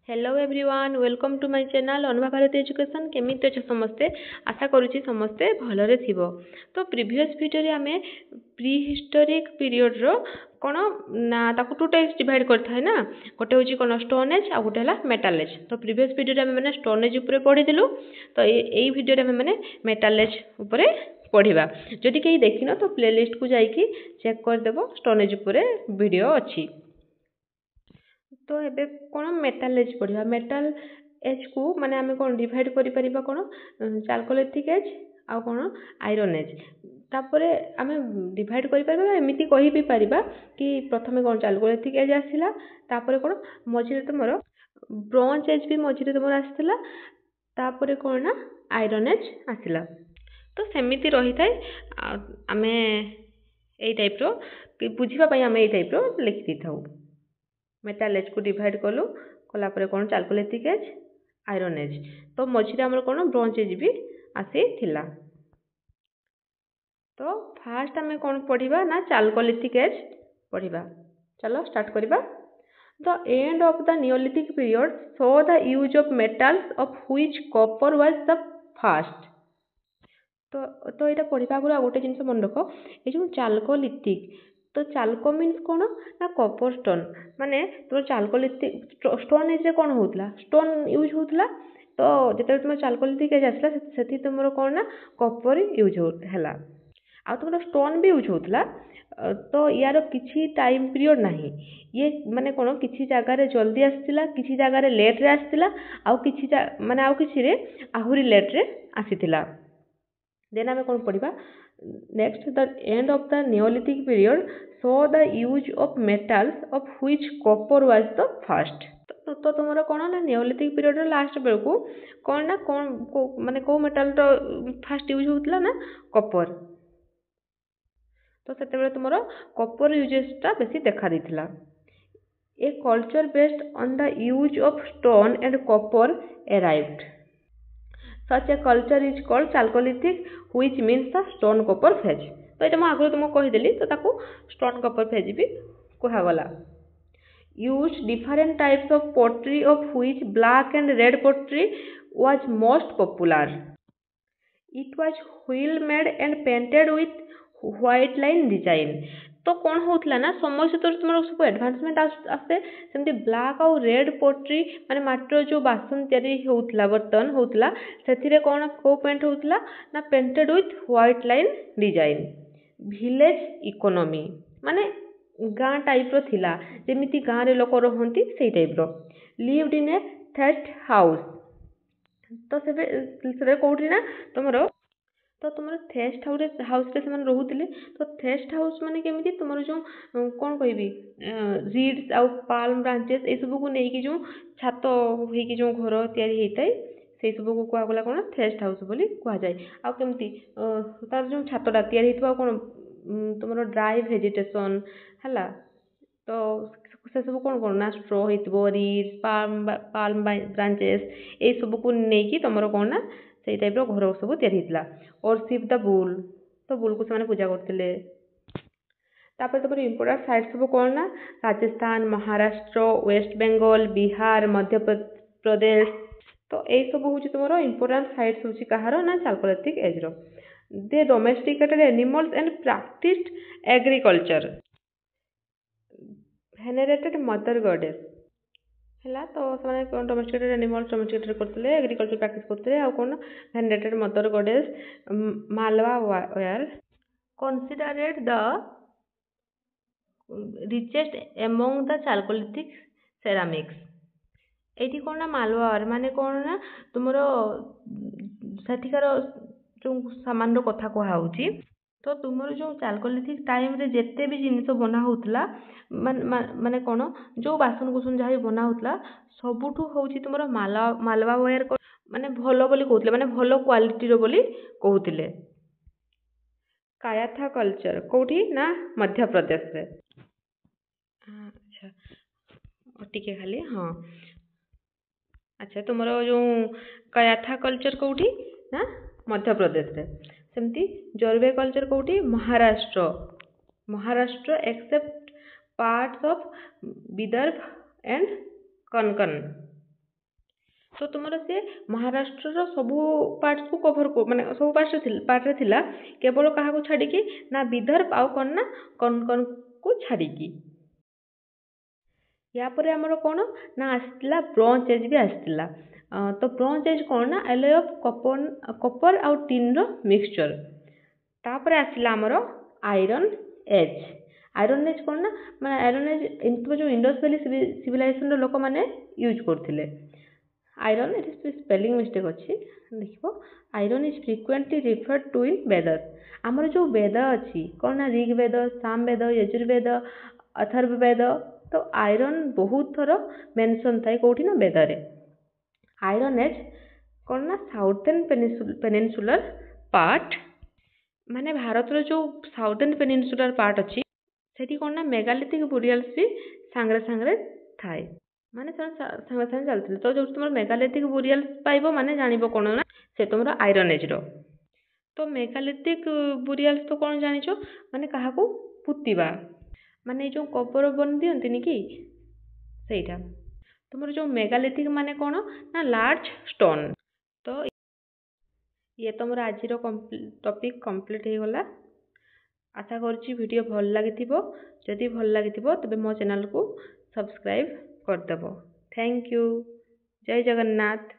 Hello everyone welcome to my channel Anubha Bharati education केमिति अच्छे समस्ते आशा करुच्ची समस्ते भलरे थिबो। तो प्रीवियस वीडियो रे आमे प्री हिस्टोरिक पीरियड रो कोन ना ताकू टू टाइप्स डिवाइड करथा है ना गोटे होची कोन स्टोन एज आ गोटे हला मेटल एज। तो प्रीवियस वीडियो रे आमे माने स्टोन एज ऊपर पढी दिलु तो एई वीडियो रे आमे माने मेटल एज ऊपर पढिबा। जदि केही देखिनो तो प्लेलिस्ट को जाई कि चेक कर देबो स्टोन एज ऊपर वीडियो अछि। तो एबे कोन मेटल एज पढ़िया मेटल एज को माने आमे कोन डिवाइड करि परिबा कोन चाल्कोलिथिक एज आ कोन आयरन एज। तापरे आमे डिवाइड करि परिबा एमिति कहि भी परिबा कि प्रथमे कोन चाल्कोलिथिक एज आसिला तापरे कोन मझिरे तमरो ब्रोंज एज भी मझिरे तमरो आसिला तापरे कोन ना आयरन एज आसिला। तो सेमिति रही थाए आमे एई टाइप रो बुझिबा पई आमे एई टाइप रो लिखि दी थाउ। मेटल एज को डिवाइड कलु कला परे कोन चाल्कोलिथिक एज आयरन एज। तो मझिरे हमर कोन ब्रोंज एज भी आसी थिला। तो फास्ट हमें कोन पढ़िबा ना चाल्कोलिथिक एज पढ़िबा। चलो स्टार्ट करिबा। The end of the Neolithic period saw the use of metals of which copper was the first. तो एटा पढ़िबा गुरा गोटे जिंस मन रखो ए जो चाल्कोलिथिक तो चाल्को मीन्स कोन ना कॉपर स्टोन माने तो चाल्कोलिथिक स्टोन एज रे कोन होतला स्टोन यूज होतला। तो जेते तुम चाल्कोलिथिक एज आसला सेथि तुमरो कोन ना कॉपर यूज होला आ तुमरो स्टोन भी यूज होतला। तो यार किछि टाइम पीरियड नाही ये माने कोन किछि जगह रे जल्दी आस्तिला किछि जगह रे लेट रे आस्तिला आ किछि माने आ किछि रे आहुरी लेट रे आसीतिला। देन आमे कोन पढ़िबा next the end of the Neolithic period saw the use of metals of which copper was the first. तो तुमरो कोन ना नियोलिथिक पीरियड रो लास्ट बेल को कोन ना कोन माने को मेटल रो फर्स्ट यूज होतला ना कॉपर। तो सेते बेले तुमरो कॉपर यूजेस ता बेसी देखा दिथिला। A culture based on the use of stone and copper arrived. Such a culture is called Chalcolithic which means the stone copper phase. तो एटा म आगु तुमको कहि देली तो ताको stone copper phase भी कहा गला। Used different types of pottery of which black and red pottery was most popular. It was wheel made and painted with white line design. तो कौन होतला ना समय से तो तुमरो सब एडवांसमेंट आसे सेमती ब्लैक और रेड पोट्री माने मात्र जो बासन तयारी होतला बर्तन होतला सेथिरे कोन को पेंट होतला ना painted with white line design. Village economy माने गां टाइप रो थिला जेमिति गां रे लोक रहंती सेही टाइप रो। Lived in a thatched house. तो सेबे कोउठी ना तुमरो तो तुम थेस्ट हाउस रे से रोते। तो थेस्ट हाउस माने केमिति तुम जो कौन कह रीड्स आउ पाल्म ब्रांचेस ये सब को लेकिन जो छात हो जो घर या से सब को कहगला कौन थेस्ट हाउस बोली कह जाए। आ केमती तार जो छातटा या कौन तुम ड्राई वेजिटेशन है तो से सब कौन कौन ना स्ट्रो हो रीड्स पाल्म ब्रांचेस ये सब को लेकिन तुम कौन ना से टाइप घर सब या वर्शिप द बुल। तो बुल को से पूजा करते। तापर तुम इम्पोर्टेंट साइट सब कौन ना राजस्थान महाराष्ट्र वेस्ट बेंगल बिहार मध्य प्रदेश। तो यही सब हूँ तुम इम्पोर्टेंट साइट्स हूँ कहार ना चाल्कोलिथिक एज रो। They domesticated animals and practised agriculture. Venerated mother goddess है तो से डोमेस्टिकेटेड एनिमल्स डोमेस्टिकेटेड करते एग्रीकल्चर प्रैक्टिस करते आ कौन venerated mother goddess Malwa were considered the richest among the chalcolithic ceramics. एटी कौन ना मालवा माने कौन ना तुमरो सेठिकार जो सामान रो कथा कहुची। तो तुमर जो चाल्कोलिथिक टाइम रे जेते भी जिनिस बना होतला माने कौन जो बासन कुसन जहाँ बना होतला सबुठू होची तुमर मालवा वेयर माने भलो बोली कहउतले माने भलो क्वालिटी रो बोली कहउतले। कायाथा कल्चर कोठी ना मध्य प्रदेश रे। अच्छा टिके खाली हाँ अच्छा तुमर जो कायाथा कल्चर कोठी ना मध्य प्रदेश रे। सेमती जरवे कल्चर कोठी Maharashtra except parts of Vidarbha and Konkan. तो तुमर से महाराष्ट्र सबू पार्ट्स को कवर माने सब पार्ट रे थिला केवल कहा को छाड़ी की ना विदर्भ आउ कौन ना कौन को छाड़ी की या पर हमर कोन ना आस्तिला ब्रोंज एज भी आस्तिला तो ब्रोंज एज कोन ना एलॉय ऑफ कॉपर आउ टिन रो मिक्सचर तापर आसिला हमर आयरन एज कोन ना माने आयरन एज इनटू जो इंडस वैली सिविलाइजेशन रो लोक माने यूज करथिले iron it is spelling mistake अच्छी देखो iron is frequently referred to in वेदर आमर जो वेद अच्छी कौन ना ऋग्वेद सामवेद यजुर्वेद अथर्ववेद तो आयरन बहुत थर मेंशन थाए कोठी ना वेद रे आयरन एज कौन ना साउथर्न पेनिनसुलर पार्ट माने भारत रो जो साउथर्न पेनिनसुलर पार्ट अच्छी सेठी कौन ना मेगालिथिक बुरियल्स भी सांगरे सांगरे थाए माने सांगे सांगे चलते तो जो तुम मेगालिथिक बुरियल्स पाइब माने जानिबो कोन ना से तुमरो आयरन एज रो तो मेगालिथिक बुरियल्स तो कौन जानिछो माने कहा को पुतिबा माने जो कबर बन दियंतिनी कि सेटा तुमर जो मेगालिथिक माने कौन ना लार्ज स्टोन तो ये तुमर आज टॉपिक कंप्लीट हो गला आशा करुच्ची वीडियो भल लगी जदि भल लगी तबे मो चैनल को सब्सक्राइब करदेव थैंक यू जय जगन्नाथ।